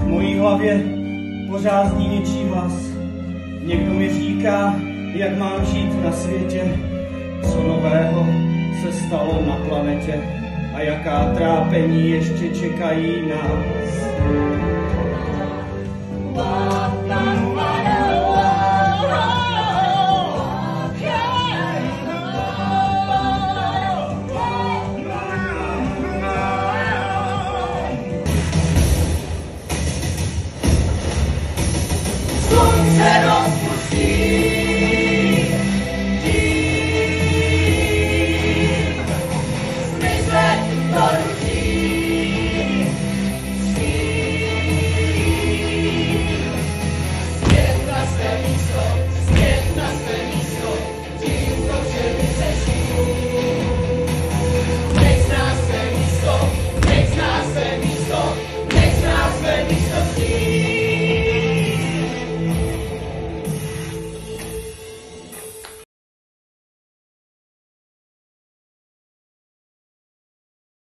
mojí hlavě pořád zní něčí hlas. Někdo mi říká, jak mám žít na světě, co nového se stalo na planetě a jaká trápení ještě čekají nás. Slunce